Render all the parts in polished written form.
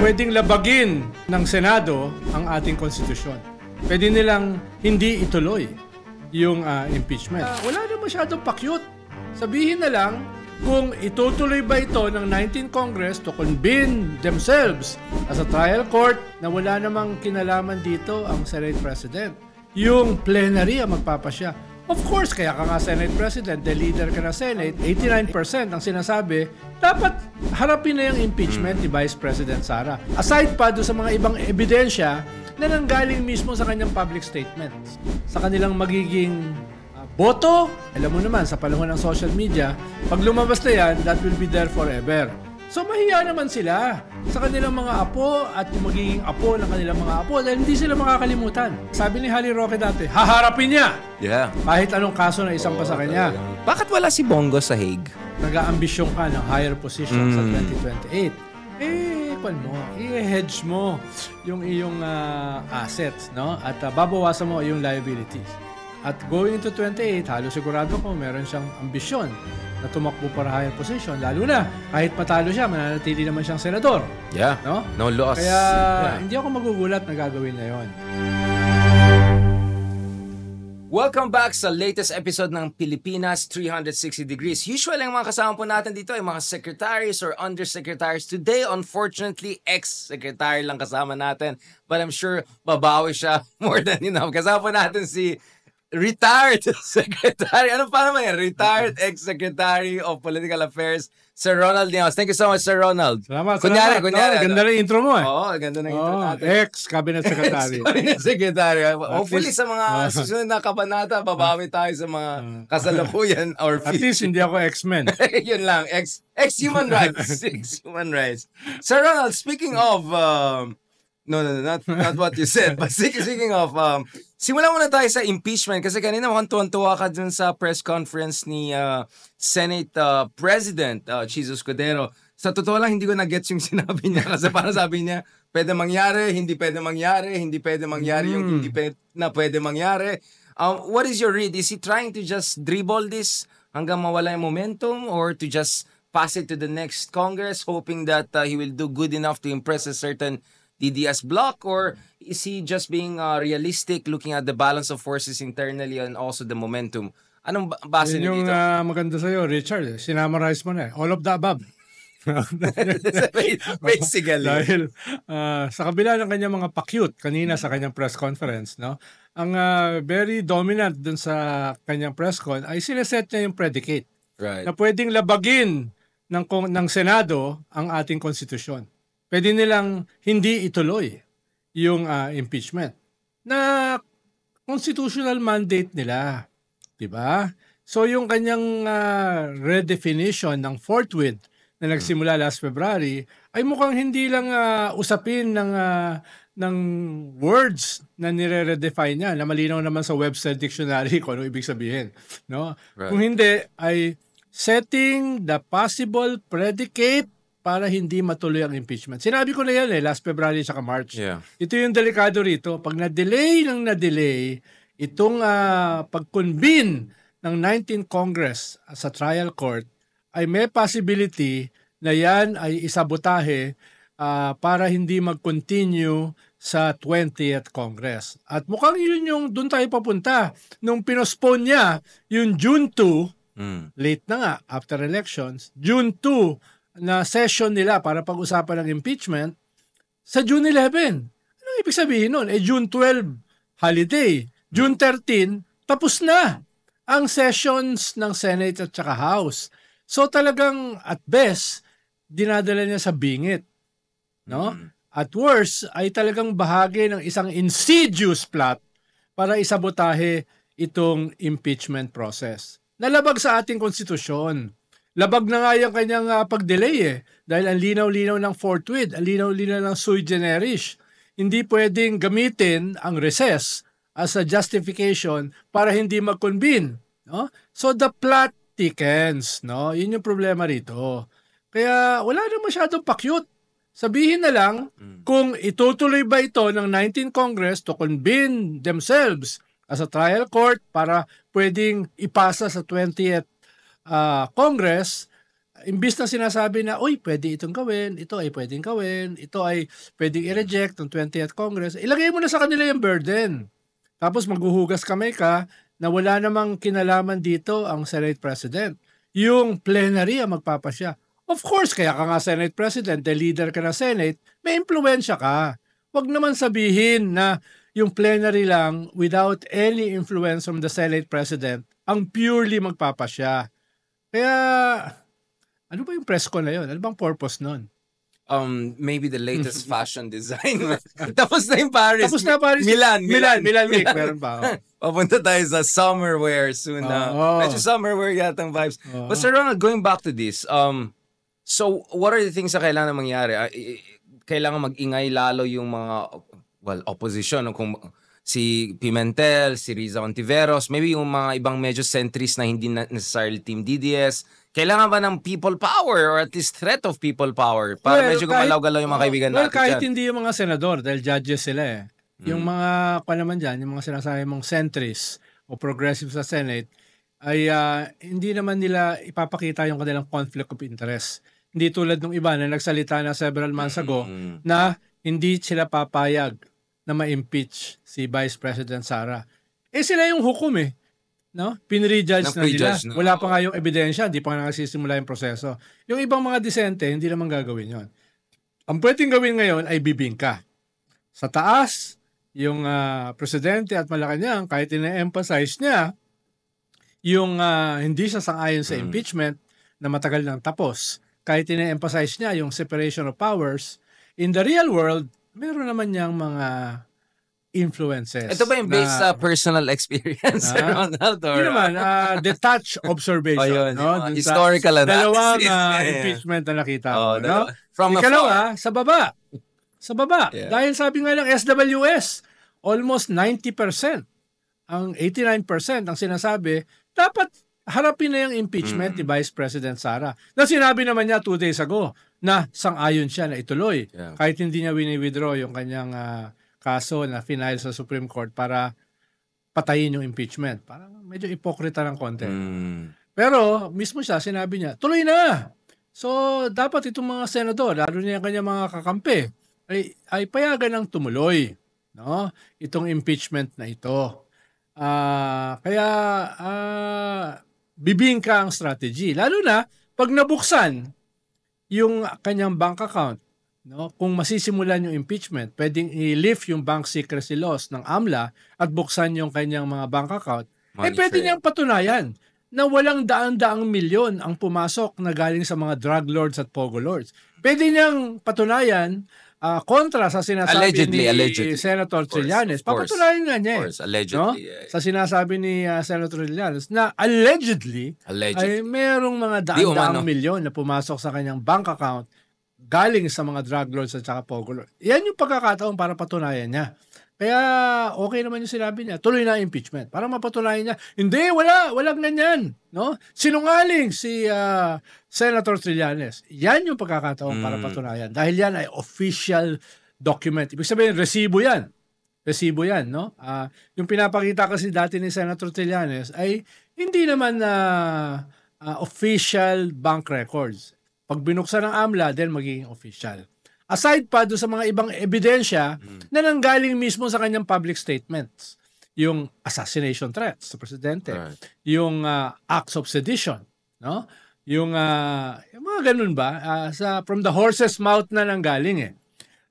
pwedeng labagin ng Senado ang ating konstitusyon. Pwede nilang hindi ituloy yung impeachment. Wala na masyadong pakyut. Sabihin na lang kung itutuloy ba ito ng 19th Congress to convene themselves as a trial court na wala namang kinalaman dito ang Senate President. Yung plenary ang magpapasya. Of course, kaya ka nga Senate President, the leader ka na Senate, 89% ang sinasabi, dapat harapin na yung impeachment ni Vice President Sara. Aside pa doon sa mga ibang ebidensya na nanggaling mismo sa kanyang public statements. Sa kanilang magiging boto, alam mo naman, sa panahon ng social media, pag lumabas na yan, that will be there forever. So mahiya naman sila sa kanilang mga apo at yung magiging apo ng kanilang mga apo dahil hindi sila makakalimutan. Sabi ni Harry Roque dati, haharapin niya! Yeah. Kahit anong kaso na isang pa sa kanya. Bakit wala si Bongo sa Hague? Nag-aambisyon ka ng higher position sa 2028. Kwan mo, i-hedge mo yung iyong assets, no? At babawasan mo yung liabilities. At going into 28, halos sigurado ko meron siyang ambisyon na tumakbo para higher position. Lalo na, kahit matalo siya, mananatili naman siyang senador. Yeah, no loss. Kaya hindi ako magugulat na gagawin na yon. Welcome back sa latest episode ng Pilipinas 360 Degrees. Usually, ang mga kasama po natin dito ay mga secretaries or undersecretaries. Today, unfortunately, ex-secretary lang kasama natin. But I'm sure babawi siya more than enough. Kasama po natin si retired secretary. Ano pa naman yan? Retired ex-secretary of Political Affairs, Sir Ronald Niaos. Thank you so much, Sir Ronald. Salamat. Kunyari. Ganda rin intro mo eh. Oo, ganda ng intro natin. Ex-cabinet secretary. Ex-cabinet secretary. Hopefully sa mga susunod na kabanata, babawi tayo sa mga kasalukuyan or At least hindi ako X-Men. Yun lang. Ex-human rights. Ex-human rights. Sir Ronald, speaking of... No, not what you said. But speaking of, simulan muna tayo sa impeachment kasi kanina mukhang tuwan-tuwa ka dun sa press conference ni Senate President Chizo Escudero. Sa totoo lang, hindi ko na-gets yung sinabi niya kasi parang sabi niya, pwede mangyari, hindi pwede mangyari, hindi pwede mangyari yung hindi na pwede mangyari. What is your read? Is he trying to just dribble this hanggang mawala yung momentum or to just pass it to the next Congress hoping that he will do good enough to impress a certain DDS block, or is he just being realistic, looking at the balance of forces internally and also the momentum? Anong base niyo dito? Yung maganda sa'yo, Richard, sinamarize mo na. All of the above. Basically. Dahil sa kabila ng kanyang mga pakyut kanina sa kanyang press conference, no, ang very dominant dun sa kanyang press con ay sineset niya yung predicate. Right. Na pwedeng labagin ng Senado ang ating konstitusyon. Pwede nilang hindi ituloy yung impeachment na constitutional mandate nila, 'di ba? So yung kanyang redefinition ng forthwith na nagsimula last February ay mukhang hindi lang usapin ng words na nire-redefine niya na malinaw naman sa Webster Dictionary kung ano ibig sabihin, no? Right. Kung hindi ay setting the possible predicate para hindi matuloy ang impeachment. Sinabi ko na yan last February saka March. Yeah. Ito yung delikado rito. Pag na-delay itong pag-convene ng 19th Congress sa trial court, ay may possibility na yan ay isabotahe para hindi mag-continue sa 20th Congress. At mukhang yun yung doon tayo papunta. Nung pinospone niya, yung June 2, late na nga, after elections, June 2, na session nila para pag-usapan ng impeachment sa June 11. Anong ibig sabihin nun? June 12, holiday. June 13, tapos na ang sessions ng Senate at saka House. So talagang at best, dinadala niya sa bingit. No? At worst, ay talagang bahagi ng isang insidious plot para isabotahe itong impeachment process. Nalabag sa ating konstitusyon. Labag na nga yung kanyang pag-delay dahil ang linaw-linaw ng forthwith, ang linaw-linaw ng sui generis. Hindi pwedeng gamitin ang recess as a justification para hindi mag-convene. No? So the plot thickens. No? Yun yung problema rito. Kaya wala na masyadong pakyut. Sabihin na lang kung itutuloy ba ito ng 19th Congress to convene themselves as a trial court para pwedeng ipasa sa 20th Congress, imbis na sinasabi na, uy, pwede itong gawin, ito ay pwedeng gawin, ito ay pwedeng i-reject ng 20th Congress, ilagay mo na sa kanila yung burden. Tapos maghuhugas kamay ka na wala namang kinalaman dito ang Senate President. Yung plenary ang magpapasya. Of course, kaya ka nga Senate President, the leader ka ng Senate, may impluensya ka. Huwag naman sabihin na yung plenary lang without any influence from the Senate President ang purely magpapasya. Kaya, ano ba yung press con na yun? Ano bang purpose nun? Maybe the latest fashion design. Tapos na yung Paris. Tapos na Paris. Milan Week. Meron pa. Oh. Papunta tayo sa summer wear soon. Medyo summer wear yatang vibes. But Sir Ronald, going back to this, so what are the things na kailangan mangyari? Kailangan mag-ingay lalo yung mga, opposition. Kung si Pimentel, si Riza Ontiveros, maybe yung mga ibang medyo centrist na hindi necessarily Team DDS. Kailangan ba ng people power or at least threat of people power para medyo gumalaw-galaw yung mga kaibigan natin kahit dyan? Hindi yung mga senador dahil judges sila eh. Yung mga, naman dyan, yung mga sinasabi mong centrist o progressive sa Senate ay hindi naman nila ipapakita yung kanilang conflict of interest. Hindi tulad ng iba na nagsalita na several months ago na hindi sila papayag na ma-impeach si Vice President Sara. Sila yung hukom eh. No? Pinre-judge na nila. Wala pa nga yung ebidensya, hindi pa nga nagsisimula yung proseso. Yung ibang mga disente, hindi naman gagawin yon. Ang pwedeng gawin ngayon ay bibingka. Sa taas, yung presidente at Malacanang, kahit ina-emphasize niya yung hindi siya sang-ayon sa impeachment na matagal nang tapos, kahit ina-emphasize niya yung separation of powers, in the real world, meron naman niyang mga influences. Ito ba yung based sa personal experience, Ronald? Hindi naman, detached observation. Historical analysis. Dalawang impeachment na nakita mo. No? From Ikalawa, sa baba. Sa baba. Yeah. Dahil sabi nga lang, SWS, almost 90%. Ang 89% ang sinasabi, dapat harapin na yung impeachment ni Vice President Sara. Na sinabi naman niya 2 days ago na sang-ayon siya na ituloy. Yeah. Kahit hindi niya wini-withdraw yung kanyang kaso na final sa Supreme Court para patayin yung impeachment. Parang medyo ipokrita ng konti. Pero mismo siya, sinabi niya, tuloy na! So, dapat itong mga senador, lalo na yung kanyang mga kakampi, ay payagan ng tumuloy. No? Itong impeachment na ito. Kaya, bibingka ang strategy. Lalo na, pag nabuksan yung kanyang bank account, no, kung masisimulan yung impeachment, pwedeng i-lift yung bank secrecy laws ng AMLA at buksan yung kanyang mga bank account, pwede niyang patunayan na walang daan-daang milyon ang pumasok na galing sa mga drug lords at pogo lords. Pwede niyang patunayan kontra sa sinasabi allegedly. Senator Trillanes. Papatunayan nga niya. No? Sa sinasabi ni Senator Trillanes na allegedly ay merong mga daan-daang milyon na pumasok sa kanyang bank account galing sa mga drug lords at saka pogo lords. Yan yung pagkakataon para patunayan niya. Kaya okay naman yung sinabi niya. Tuloy na impeachment. Para mapatunayan niya, hindi, walang ganyan. No? Sinungaling si Senator Trillanes. Yan yung pagkakataon para patunayan. Dahil yan ay official document. Ibig sabihin, resibo yan. Resibo yan. No? Yung pinapakita kasi dati ni Senator Trillanes ay hindi naman official bank records. Pag binuksan ng AMLA, then magiging official. Aside pa doon sa mga ibang ebidensya na nanggaling mismo sa kanyang public statements. Yung assassination threats sa presidente. Right. Yung acts of sedition. No? Yung mga ganun ba? From the horse's mouth na nanggaling eh.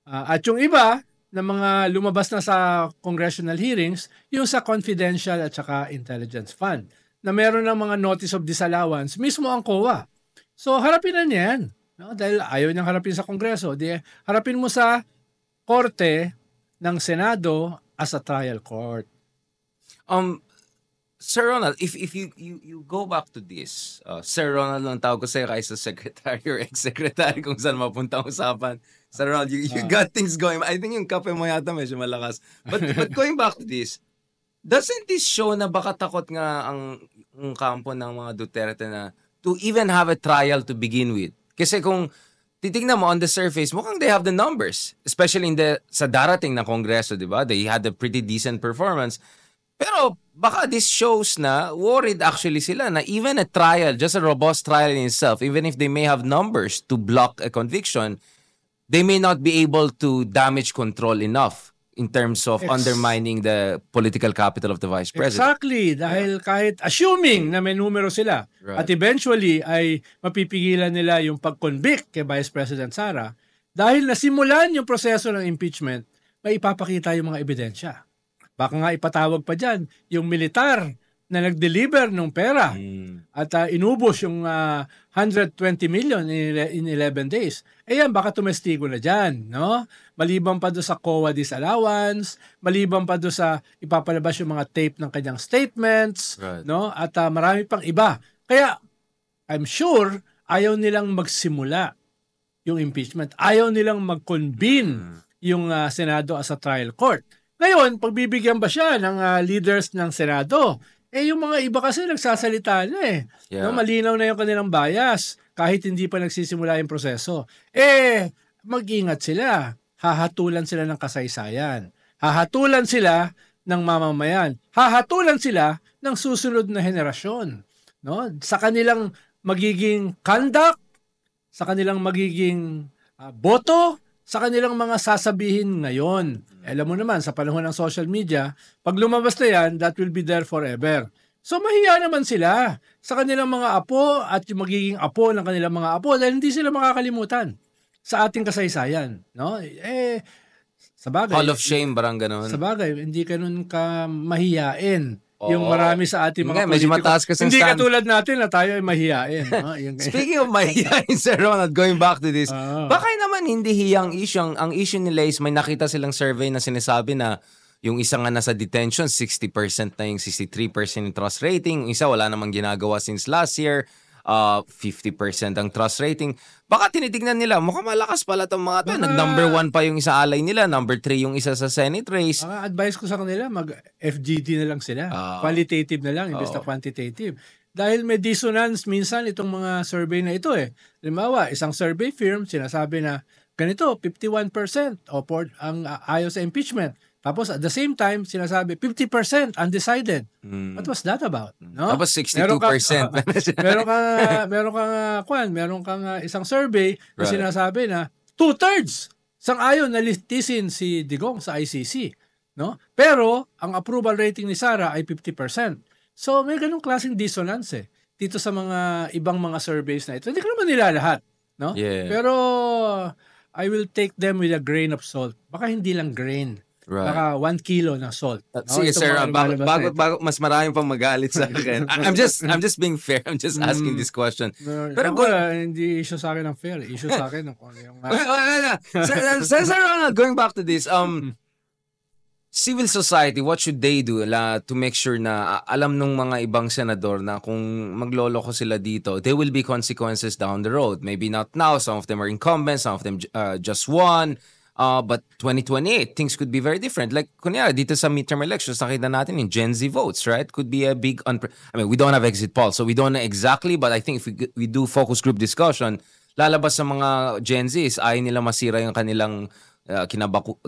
At yung iba na mga lumabas na sa congressional hearings, yung sa confidential at saka intelligence fund. Na meron ng mga notice of disallowance, mismo ang COA. So, harapin na niya yan. No? Dahil ayaw niyang harapin sa Kongreso. Harapin mo sa Korte ng Senado as a trial court. Sir Ronald, if you go back to this, Sir Ronald lang tawag ko sa'yo kaysa secretary or ex-secretary kung saan mapunta ang usapan. Sir Ronald, you got things going. I think yung kape mo yata medyo malakas. But going back to this, doesn't this show na baka takot nga ang kampo ng mga Duterte na to even have a trial to begin with? Kasi kung titignan mo on the surface, mukhang they have the numbers. Especially sa darating na kongreso, di ba? They had a pretty decent performance. Pero baka this shows na worried actually sila na even a trial, just a robust trial in itself, even if they may have numbers to block a conviction, they may not be able to damage control enough in terms of undermining the political capital of the Vice President. Exactly. Dahil kahit assuming na may numero sila Right. at eventually ay mapipigilan nila yung pag-convict kay Vice President Sara, dahil nasimulan yung proseso ng impeachment, may ipapakita yung mga ebidensya. Baka nga ipatawag pa dyan yung militar na nag-deliver ng pera at inubos yung 120 million in 11 days. Yan, baka tumestigo na dyan, no? Maliban pa doon sa COA disallowance, maliban pa doon sa ipapalabas yung mga tape ng kanyang statements, Right. no? At marami pang iba. Kaya, I'm sure, ayaw nilang magsimula yung impeachment. Ayaw nilang mag-convene yung Senado as a trial court. Ngayon, pagbibigyan ba siya ng leaders ng Senado? Yung mga iba kasi nagsasalita na eh. Yeah. No, malinaw na yung kanilang bias kahit hindi pa nagsisimula yung proseso. Mag-ingat sila. Hahatulan sila ng kasaysayan. Hahatulan sila ng mamamayan. Hahatulan sila ng susunod na henerasyon. No? Sa kanilang magiging conduct, sa kanilang magiging boto, sa kanilang mga sasabihin ngayon. Alam mo naman, sa panahon ng social media, pag lumabas na yan, that will be there forever. So mahiya naman sila sa kanilang mga apo at yung magiging apo ng kanilang mga apo dahil hindi sila makakalimutan sa ating kasaysayan. No? Sa bagay, Hall of Shame, parang gano'n. sa bagay, hindi ganun ka mahiyain. Yung marami sa ating mga Medyo politiko. mataas kasi Hindi stand. katulad natin na tayo ay mahiyain. No? Speaking of mahihayin, Sir Ronald, going back to this, Ah. baka naman hindi hiyang issue. Ang issue nila is may nakita silang survey na sinasabi na yung isa nga nasa detention, 60% na yung 63% yung trust rating. Yung isa wala namang ginagawa since last year. 50% ang trust rating. Baka tinitignan nila, mukhang malakas pala itong mga to. Baka- Nag-number 1 pa yung isa alay nila, number 3 yung isa sa Senate race. Ang advice ko sa kanila, mag-FGD na lang sila. Ah. Qualitative na lang, imbes na quantitative. Dahil may dissonance minsan itong mga survey na ito eh. Halimbawa, isang survey firm sinasabi na ganito, 51% ang ayaw sa impeachment. Tapos at the same time, sinasabi 50% undecided. What was that about? No? Tapos 62%. Meron kang isang survey na Right. sinasabi na 2/3 sang-ayon na listisin si Digong sa ICC, no? Pero ang approval rating ni Sara ay 50%. So may ganung klaseng dissonance dito sa mga ibang mga surveys na ito. Hindi ko naman nila lahat, no? Yeah. Pero I will take them with a grain of salt. Baka hindi lang grain. Right. Baka 1 kilo ng salt. no? Sige, Itong sir, mga lumalabas na ito. bago mas maraming pang magalit sa akin. I'm just being fair. I'm just asking this question. Pero Ako, hindi issue sa akin ng fair. Issue sa akin ng yung Sir Ronald, going back to this, civil society, what should they do to make sure na alam nung mga ibang senador na kung magloloko sila dito, there will be consequences down the road. Maybe not now. Some of them are incumbents. Some of them just won. But 2028, things could be very different. Like, kunyari, dito sa midterm elections, nakita natin yung Gen Z votes, right? Could be a big... we don't have exit polls, so we don't know exactly, but I think if we do focus group discussion, lalabas sa mga Gen Zs, ayaw nila masira yung kanilang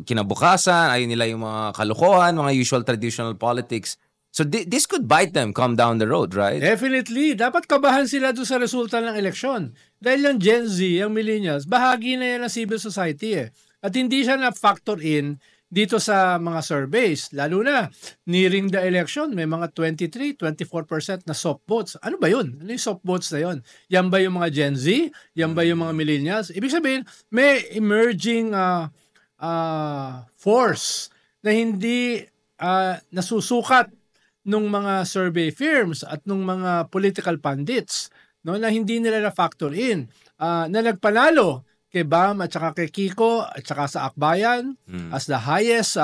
kinabukasan, ayaw nila yung mga kalokohan, mga usual traditional politics. So this could bite them come down the road, right? Definitely. Dapat kabahan sila doon sa resulta ng eleksyon. Dahil yung Gen Z, yung millennials, bahagi na yan ng civil society eh. At hindi siya na-factor in dito sa mga surveys. Lalo na, nearing the election, may mga 23-24% na soft votes. Ano ba yun? Ano yung soft votes na yun? Yan ba yung mga Gen Z? Yan ba yung mga millennials? Ibig sabihin, may emerging force na hindi nasusukat nung mga survey firms at nung mga political pundits, no, na hindi nila na-factor in, na nagpanalo kay Bam at saka kay Kiko at saka sa Akbayan as the highest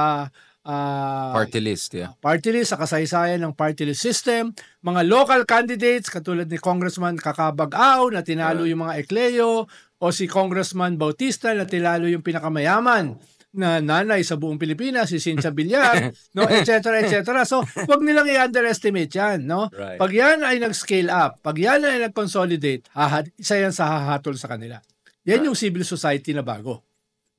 Party list, yeah. party list sa kasaysayan ng party list system. Mga local candidates katulad ni Congressman Kakabag-Aw na tinalo yung mga Ecleo o si Congressman Bautista na tinalo yung pinakamayaman na nanay sa buong Pilipinas, si Cynthia Villar, no, etc. So, wag nilang i-underestimate yan, no? Right. Pag yan ay nag-scale up, pag yan ay nag-consolidate, isa yan sa hahatol sa kanila. Yan yung civil society na bago.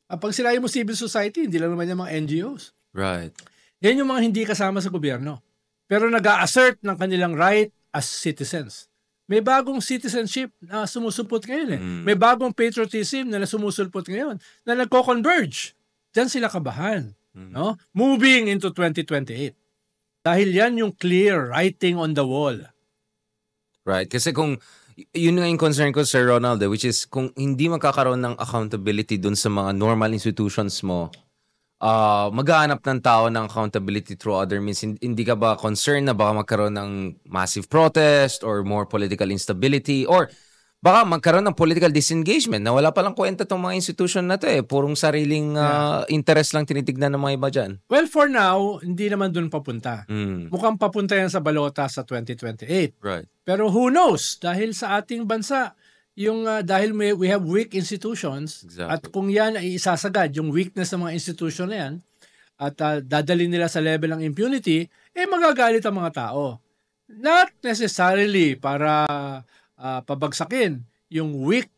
Pag sinabi mo civil society, hindi lang naman yung mga NGOs. Right. Yan yung mga hindi kasama sa gobyerno. pero nag-a-assert ng kanilang right as citizens. May bagong citizenship na sumusupot ngayon eh. May bagong patriotism na sumusulpot ngayon na nagko-converge. Diyan sila kabahan. No? Moving into 2028. Dahil yan yung clear writing on the wall. Right. Kasi kung, yun nga yung concern ko, Sir Ronald, which is kung hindi magkakaroon ng accountability dun sa mga normal institutions mo, maghahanap ng tao ng accountability through other means. Hindi ka ba concerned na baka magkaroon ng massive protest or more political instability or baka magkaroon ng political disengagement na wala palang kwenta tong mga institution na to eh. Purong sariling interest lang tinitignan ng mga iba dyan. Well, for now, hindi naman dun papunta. Mukhang papunta yan sa balota sa 2028. Right. Pero who knows? Dahil sa ating bansa, dahil we have weak institutions, Exactly. at kung yan ay isasagad, yung weakness ng mga institution na yan, at dadalhin nila sa level ng impunity, magagalit ang mga tao. Not necessarily para pabagsakin yung weak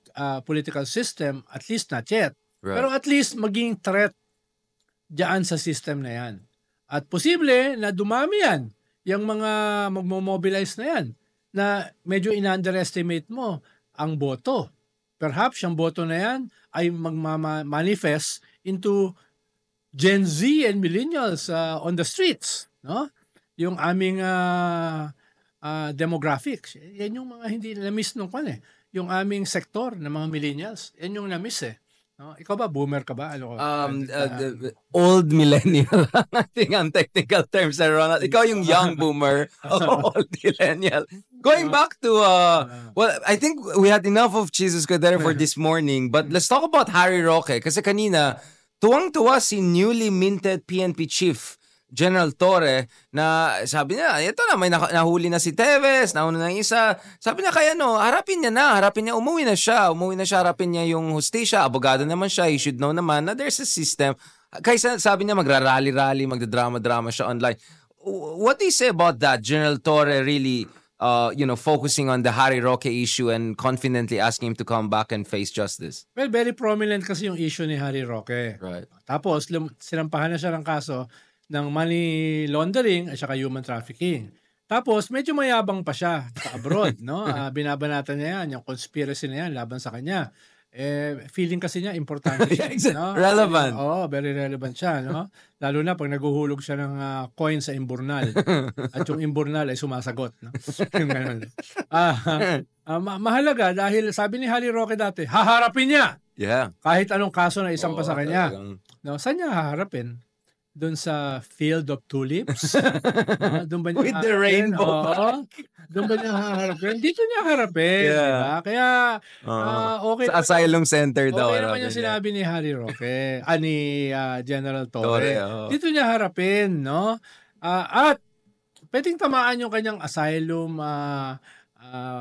political system, at least not yet. Right. Pero at least maging threat diyan sa system na yan. At posible na dumami yan, yung mga magmo-mobilize na yan, na medyo in-underestimate mo ang boto. Perhaps yung boto na yan ay magma-manifest into Gen Z and millennials on the streets. No? Yung aming demographics. Yan yung mga hindi na-miss nung kan eh. Yung aming sektor ng mga millennials. Yan yung na-miss eh. No? Ikaw ba? Boomer ka ba? Ano, old millennial. I think ang technical term, Sir Ronald. Ikaw yung young boomer. Old millennial. Going back to, well, I think we had enough of Jesus Cordero for this morning, but let's talk about Harry Roque. Kasi kanina, tuwang-tuwa si newly minted PNP Chief General Torre na sabi niya, ito na, may nahuli na si Teves, nauna na isa. Sabi niya, kaya harapin niya, umuwi na siya, harapin niya yung hustisya, abogado naman siya, he should know naman na there's a system. Kaysa sabi niya, magrarally-rally, magdadrama-drama siya online. What do you say about that, General Torre really focusing on the Harry Roque issue and confidently asking him to come back and face justice? Well, very prominent kasi yung issue ni Harry Roque. Right. Tapos, sinampahan na siya ng kaso ng money laundering at saka human trafficking. Tapos, medyo mayabang pa siya sa abroad. No? Binabanatan niya yan, yung conspiracy na yan laban sa kanya. Feeling kasi niya importante siya. No? Relevant. Very relevant siya. No? Lalo na pag naguhulog siya ng coin sa imburnal. At yung imburnal ay sumasagot. No? Yung ganun. Mahalaga dahil sabi ni Harry Roque dati, haharapin niya. Yeah. Kahit anong kaso na isang pa sa kanya. Talagang... No, saan niya haharapin? Doon sa Field of Tulips? Doon ba niya With the rainbow. Doon ba niya haharapin? Dito niya harapin. Yeah. Diba? Kaya, okay. Sa asylum center daw. Okay naman yung sinabi ni Harry Roque, ni General Torre. Dito niya harapin, no? At, pwedeng tamaan yung kanyang asylum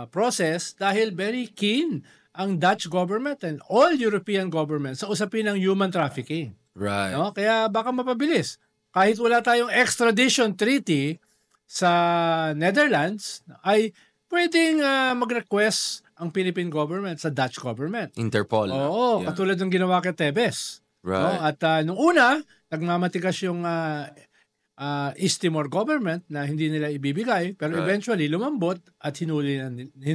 process dahil very keen ang Dutch government and all European governments sa usapin ng human trafficking. Right. No? Kaya baka mapabilis. Kahit wala tayong extradition treaty sa Netherlands, ay pwedeng mag-request ang Philippine government sa Dutch government. Interpol. Oo, katulad ng ginawa kay Teves. Right. No? At nung una, nagmamatikas yung East Timor government na hindi nila ibibigay, pero eventually lumambot at hinuli.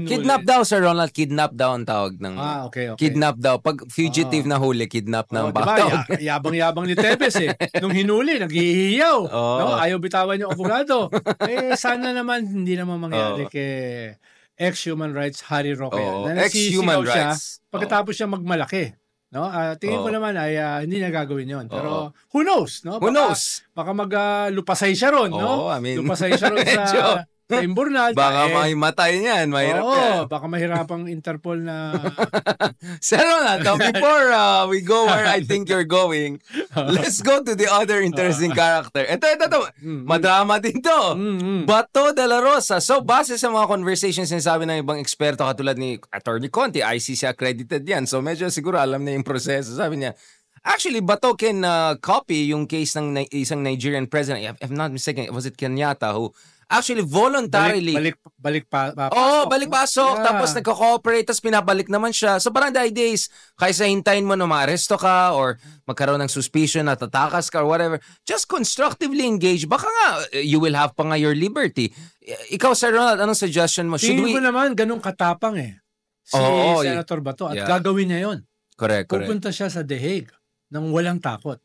Kidnap daw, Sir Ronald. Kidnap daw ang tawag ng... Okay. Kidnap daw. Pag fugitive na huli, kidnap na ang diba? Yabang-yabang ni Teves eh. Nung hinuli, naghihiyaw. No? Ayaw bitawan yung abogado. Sana naman, hindi naman mangyari kay ex-human rights Harry Roque. Ex-human rights. Pagkatapos siya magmalaki. No? Tingin ko naman ay hindi na gagawin yon. Pero who knows? No? Who knows? Baka maglupasay siya ron. No? I mean, lupasay siya ron sa imburnal. Baka maimatay niyan. Mahirap yan. Baka mahirapang Interpol na... Sir Ronald, before we go where I think you're going, let's go to the other interesting character. Ito. Madrama din to. Bato de la Rosa. So, base sa mga conversations sinasabi ng ibang eksperto katulad ni Attorney Conti, ICC accredited yan. So, medyo siguro alam na yung proseso. Sabi niya, actually, Bato can copy yung case ng isang Nigerian president. If I'm not mistaken, was it Kenyatta who Actually, voluntarily. Balik Balik-pasok. Yeah. Tapos nagko-cooperate, tapos pinabalik naman siya. So parang the idea is, kaysa hintayin mo na maaresto ka or magkaroon ng suspicion na tatakas ka or whatever, just constructively engage. Baka nga, you will have pa nga your liberty. Ikaw, Sir Ronald, anong suggestion mo? Tingin ko naman, ganun katapang si Senator Bato at gagawin niya yon. Correct. Pupunta siya sa The Hague nang walang takot.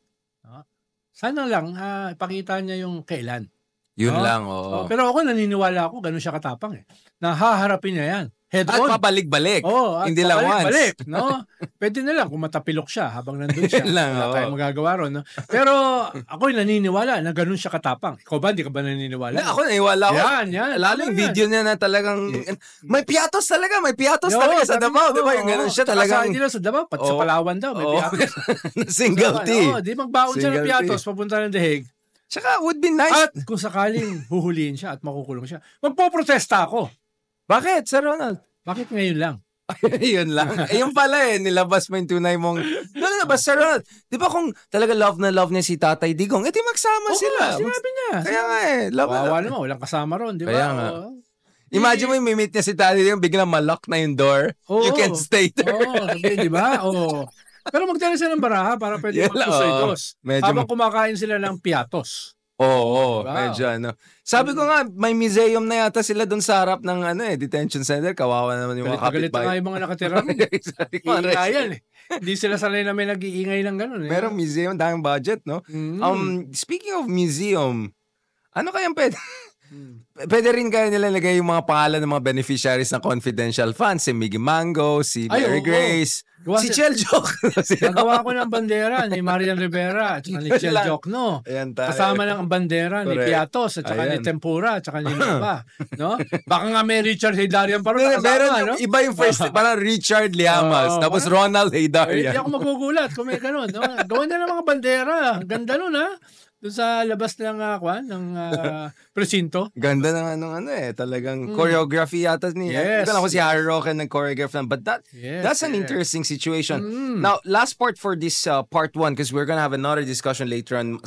Sana lang, ipakita niya yung kailan. Yun lang, oo. Pero ako naniniwala ako, ganun siya katapang na haharapin niya yan. Head on. At pabalik-balik. Hindi lang once. No? Pwede na lang kung matapilok siya habang nandun siya. Wala tayong magagawa ron. No? Pero ako'y naniniwala na ganun siya katapang. Ikaw ba? Hindi ka ba naniniwala? Ako naniniwala ako. Yan. Lalo yung video niya na talagang may piatos talaga. May piatos talaga sa Davao. Diba? Yung ganun siya talagang. Hindi lang sa Davao. Pati sa Palawan daw. May piatos. Single T. Di magbaon siya ng piatos papunta ng The Hague. Tsaka would be nice. At kung sakaling huhulihin siya at makukulong siya, magpoprotesta ako. Bakit, Sir Ronald? Bakit ngayon lang? Yun lang. Yung pala nilabas mo yung tunay mong... Sir Ronald, di ba kung talaga love na love niya si Tatay Digong, edi magsama sila. Sinabi niya. Kaya nga love na. Wawa naman, walang kasama ron, di ba? Kaya nga. Imagine mo yung meet niya si Tatay Digong, biglang malock na yung door. You can't stay there. Di ba? Pero magtala sila ng baraha para pwede magpusoy-dos. Habang kumakain sila ng piatos. Medyo Sabi ko nga, may museum na yata sila doon sa harap ng detention center. Kawawa naman yung mga kapitbahay. Galit na nga yung mga nakatira. Iingayan Hindi sila sanay na may nag-iingay ng gano'n. Merong museum, daming budget, no? Speaking of museum, ano kayang pwede rin kaya nila lagay yung mga pangalan ng mga beneficiaries ng confidential funds. Si Miggy Mango, si Mary Grace, si Chel Joc. Nagawa ko ng bandera ni Marian Rivera at ni Chel Joc, no? Kasama ng bandera ni Piatos at saka ni Tempura at saka ni Lapa. No? Baka nga may Richard Haydarian pa rin. Meron no? Iba yung first, parang Richard Llamas, tapos Ronald Haydarian. Hindi ako magugulat kung may ganun. No? Gawin na ng mga bandera. Ganda nun, ha? Doon sa labas ng presinto. Ganda ng talagang choreography yata ni. Ito lang ko si Harry Roque nag-choreograph but that's an interesting situation. Now, last part for this part 1 because we're gonna have another discussion later on.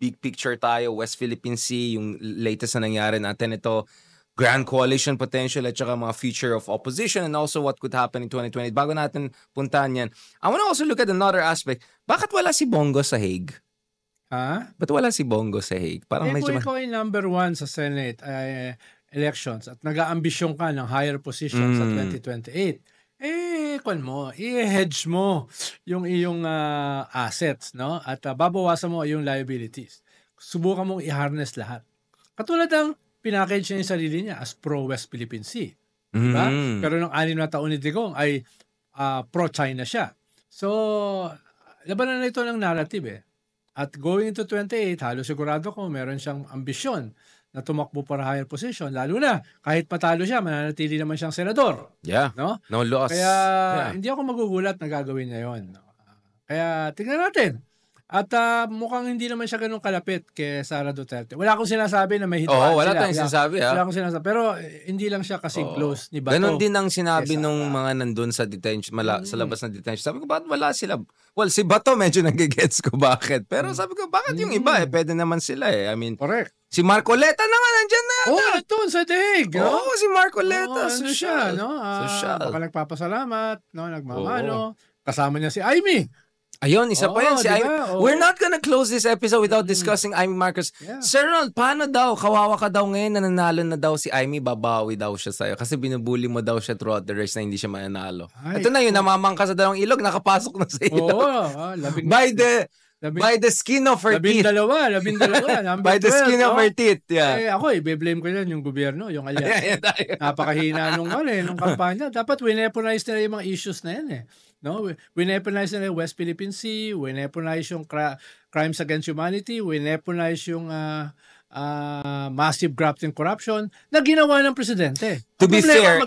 Big picture tayo, West Philippine Sea, yung latest na nangyari natin ito. Grand coalition potential at saka mga future of opposition and also what could happen in 2020. Bago natin puntahan yan, I want to also look at another aspect. Bakit wala si Bongo sa Hague? Ba't wala si Bongo sa Hague? Parang medyo kung ikaw ay number 1 sa Senate elections at nag-aambisyon ka ng higher position sa 2028, i-hedge mo yung iyong assets, no? At babawasan mo yung liabilities. Subukan mong i-harness lahat. Katulad ng pinackage niya yung sarili niya as pro-West Philippine Sea. Diba? Pero nung 6 na taon ni Digong ay pro-China siya. So, labanan na ito ng narrative At going into 28, halos sigurado ko meron siyang ambisyon na tumakbo para higher position. Lalo na, kahit patalo siya, mananatili naman siyang senador. Yeah, no loss. Kaya hindi ako magugulat na gagawin niya yun. Kaya tingnan natin. At mukhang hindi naman siya ganun kalapit kay Sara Duterte. Wala akong sinasabi na may hidwaan wala tayong sinasabi. Wala akong sinasabi. Pero hindi lang siya kasing close ni Bato. Ganon din ang sinabi nung mga nandun sa detention, sa labas ng detention. Sabi ko, bakit wala sila? Well, si Bato medyo nagigets ko bakit. Pero sabi ko, bakit yung iba? Pwede naman sila I mean, correct. Si Marcoleta na nga, nandyan na. Ito sa Daig. Si Marcoleta. Social. Social. Baka nagpapasalamat, nagmamano. Kasama niya si Aimee. Ayun, isa pa yan si Aimee. We're not gonna close this episode without discussing Aimee Marcos. Yeah. Sir Ronald, paano daw? Kawawa ka daw ngayon, nananalo na daw si Aimee, babawi daw siya sa'yo. Kasi binubuli mo daw siya throughout the race na hindi siya mananalo. Ito na yun, namamangka sa dalawang ilog, nakapasok na sa ilog. By the skin of her teeth. Labindalawa. By the skin of her teeth, yeah. Ako, i-blame ko yan yung gobyerno, yung alyan. Napakahina nung kampanya. Dapat wineponize nila yung mga issues na yan No, wineponize nila yung West Philippine Sea, wineponize yung crimes against humanity, wineponize yung massive graft and corruption na ginawa ng presidente. To be fair,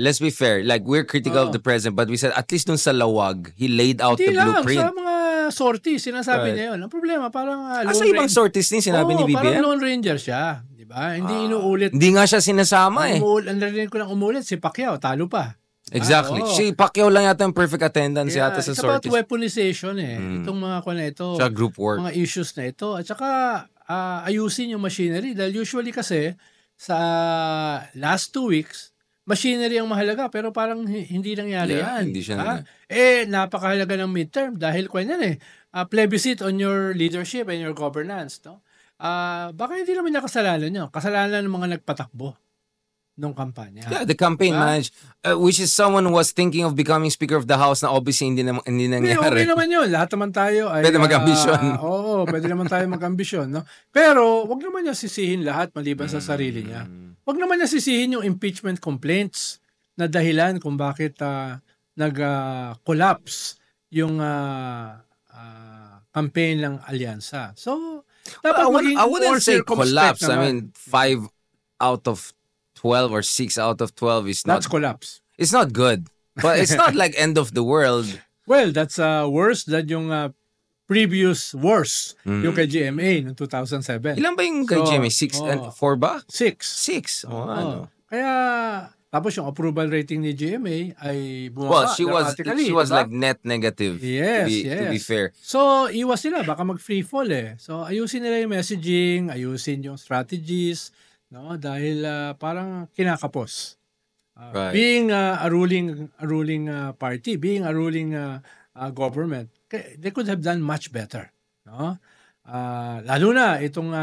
let's be fair. Like, we're critical of the president, but we said, at least dun sa Lawag, he laid out the blueprint. Sa mga sorties, sinasabi niya yun. Ang problema, parang sa ibang sorties din, sinabi ni BBM? Parang Lone Ranger siya. Diba? Hindi inuulit. Hindi nga siya sinasama Ang narinig ko lang umulit, si Pacquiao, talo pa. Exactly. Si Pacquiao lang yata yung perfect attendance yata sa sorties. It's about weaponization Itong mga ito. Sa group work. Mga issues na ito. At saka, ayusin yung machinery. Dahil usually kasi, sa last 2 weeks, machinery ang mahalaga pero parang hindi nangyari Yeah, yan. hindi siya Ha? Napakahalaga ng midterm dahil plebiscite on your leadership and your governance. No? Baka hindi naman niya kasalanan nyo. Kasalanan ng mga nagpatakbo nung kampanya. Yeah, the campaign Diba? manager, which is someone who was thinking of becoming Speaker of the House na obviously hindi Okay nangyari. naman yun. Lahat naman tayo ay... Pwede mag-ambisyon. Oo, pwede naman tayo mag-ambisyon. No? Pero wag naman niya sisihin lahat maliban sa sarili niya. Wag naman niya sisihin yung impeachment complaints na dahilan kung bakit nag-collapse yung campaign ng alyansa. So, dapat I wouldn't say collapse. Naman. I mean, 5 out of 12 or 6 out of 12 is not... That's collapse. It's not good. But it's not like end of the world. Well, that's worse than yung previous worse, yung kay GMA noong 2007. Ilan ba yung kay GMA? 6 and 4 ba? 6. 6. Ano? Kaya, tapos yung approval rating ni GMA ay Well, bumaba she was dramatically, diba? like net negative. Yes, to be fair. So, iwas nila. Baka mag-free fall eh. So, ayusin nila yung messaging, ayusin yung strategies, no? Dahil parang kinakapos. Right. Being a ruling party, being a ruling government, they could have done much better. No? Lalo na itong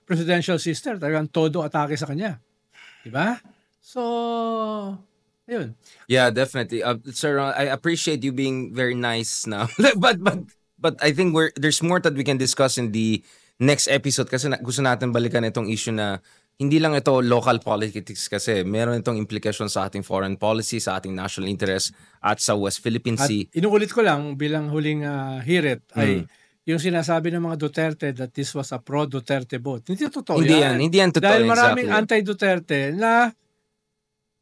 presidential sister, talagang todo atake sa kanya. Diba? So, ayun. Yeah, definitely. Sir, I appreciate you being very nice now. but I think there's more that we can discuss in the next episode kasi gusto natin balikan itong issue na hindi lang ito local politics kasi meron itong implication sa ating foreign policy, sa ating national interest at sa West Philippine Sea. At inuulit ko lang bilang huling hirit ay yung sinasabi ng mga Duterte that this was a pro-Duterte vote. Hindi totoo yan. Hindi yan totoo. Dahil maraming exactly. anti-Duterte na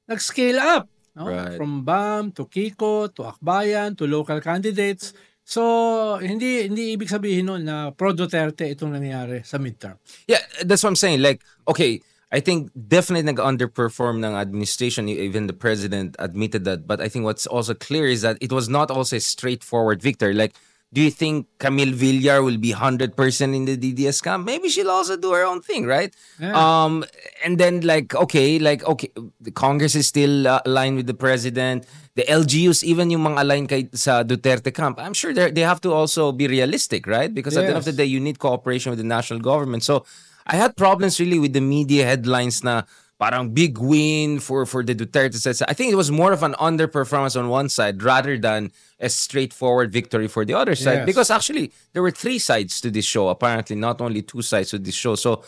nag-scale up. No? Right. From BAM to Kiko to Akbayan to local candidates. So, hindi ibig sabihin nun na pro-Duterte itong nangyari sa midterm. Yeah, that's what I'm saying. Like, okay, I think definitely nag-underperform ng administration. Even the president admitted that. But I think what's also clear is that it was not also a straightforward victory. Like, do you think Camille Villar will be 100% in the DDS camp? Maybe she'll also do her own thing, right? Yeah. And then okay, the Congress is still aligned with the president. The LGUs, even yung mga aligned sa Duterte camp, I'm sure they have to also be realistic, right? Because at the end of the day, you need cooperation with the national government. So I had problems really with the media headlines na parang big win for the Duterte. I think it was more of an underperformance on one side rather than a straightforward victory for the other side. Yes. Because actually, there were 3 sides to this show, apparently, not only 2 sides to this show. So,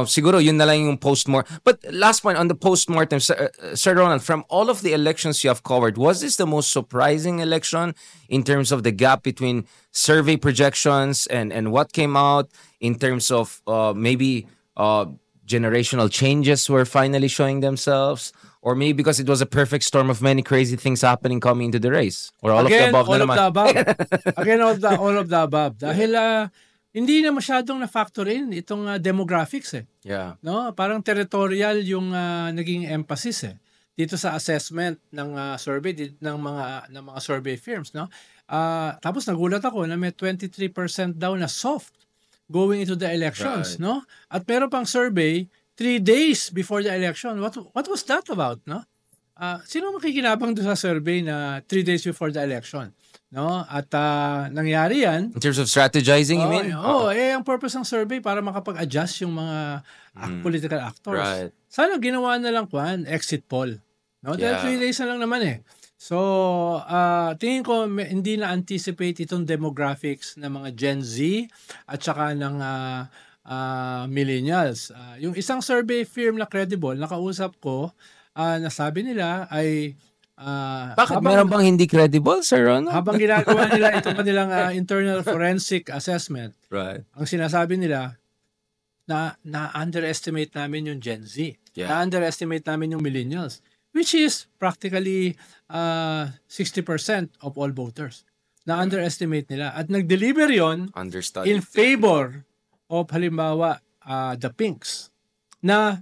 siguro yun na lang yung postmortem. But last point on the postmortem, Sir Ronald, from all of the elections you have covered, was this the most surprising election in terms of the gap between survey projections and what came out in terms of maybe generational changes were finally showing themselves? Or maybe because it was a perfect storm of many crazy things happening coming into the race? Or all Again, of the above all na of naman? the above. Again, all of the above. Dahil hindi na masyadong na-factor in itong demographics eh. Yeah. No? Parang territorial yung naging emphasis eh. Dito sa assessment ng survey ng mga survey firms, no? Tapos nagulat ako na may 23% daw na soft going into the elections, Right. no? At meron pang survey 3 days before the election. What was that about, no? Sino makikinabang doon sa survey na 3 days before the election, no? At nangyari yan. In terms of strategizing, you mean? Ang purpose ng survey para makapag-adjust yung mga political actors. Right. Sana ginawa na lang exit poll. No? Dahil Yeah. 3 days na lang naman eh. So, tingin ko hindi na-anticipate itong demographics ng mga Gen Z at saka ng millennials. Yung isang survey firm na credible, nakausap ko, nasabi nila ay Bakit? Meron bang hindi credible, Sir Ronald? habang ginagawa nila itong kanilang internal forensic assessment, Right. ang sinasabi nila na-underestimate namin yung Gen Z. Yeah. Na-underestimate namin yung millennials, which is practically 60% of all voters. Na-underestimate nila. At nag-deliver yon Understudy. in favor of halimbawa the Pinks na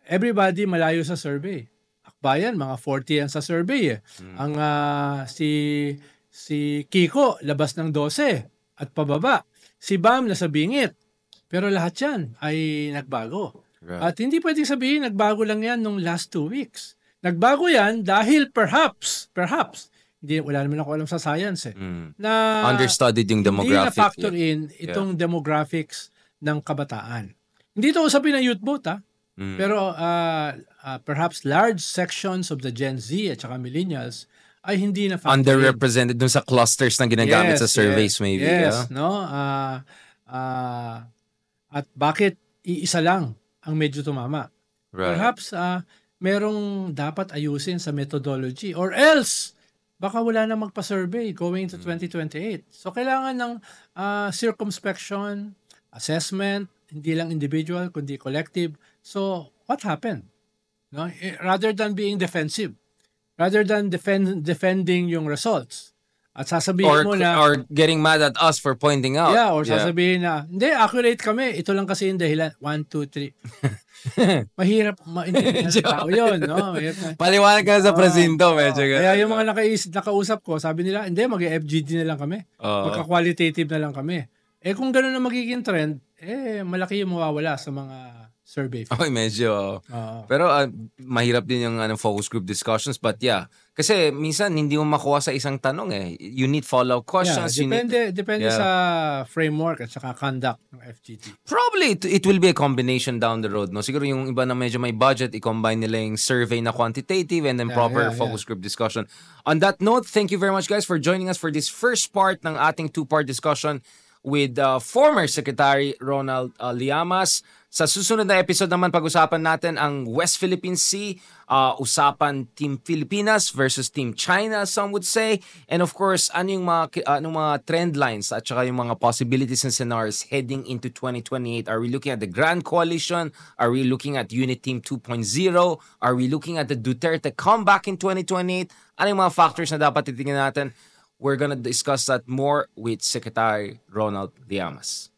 everybody malayo sa survey. Akbayan, mga 40 yan sa survey eh. Ang si Kiko, labas ng 12 at pababa. Si Bam nasa bingit. Pero lahat yan ay nagbago. Right. At hindi pwedeng sabihin nagbago lang yan nung last 2 weeks. Nagbago yan dahil perhaps, hindi, wala naman ako alam sa science na Understudied yung hindi demographic. na-factor in itong demographics ng kabataan. Hindi ito usapin ng youth vote pero perhaps large sections of the Gen Z at saka millennials ay hindi na factor in. Underrepresented dun sa clusters na ginagamit sa surveys maybe. Yes, no? At bakit iisa lang ang medyo tumama? Right. Perhaps merong dapat ayusin sa methodology or else baka wala na magpa-survey going to 2028. So kailangan ng circumspection, assessment, hindi lang individual kundi collective. So what happened? No? Rather than being defensive, rather than defending yung results. At sasabihin mo na or getting mad at us for pointing out. or sasabihin na hindi, accurate kami. Ito lang kasi yung dahilan. 1, 2, 3. Mahirap maintindihan ng tao yun, no? Paliwanag ka sa presinto, medyo. Kaya yung mga nakausap ko, sabi nila, hindi, mag-FGD na lang kami. Magka-qualitative na lang kami. Kung gano'n na magiging trend, malaki yung mawawala sa mga survey. Okay, medyo. Pero mahirap din yung focus group discussions. But yeah, kasi minsan hindi mo makuha sa isang tanong You need follow-up questions. Depende sa framework at saka conduct ng FGD. Probably it will be a combination down the road. No? Siguro yung iba na medyo may budget, i-combine nila yung survey na quantitative and then proper focus group discussion. On that note, thank you very much guys for joining us for this first part ng ating 2-part discussion with former Secretary Ronald Llamas. Sa susunod na episode naman, pag-usapan natin ang West Philippine Sea, usapan Team Pilipinas versus Team China, some would say. And of course, ano yung mga trend lines at saka yung mga possibilities and scenarios heading into 2028? Are we looking at the Grand Coalition? Are we looking at Unit Team 2.0? Are we looking at the Duterte comeback in 2028? Ano yung mga factors na dapat titingnan natin? We're gonna discuss that more with Secretary Ronald Llamas.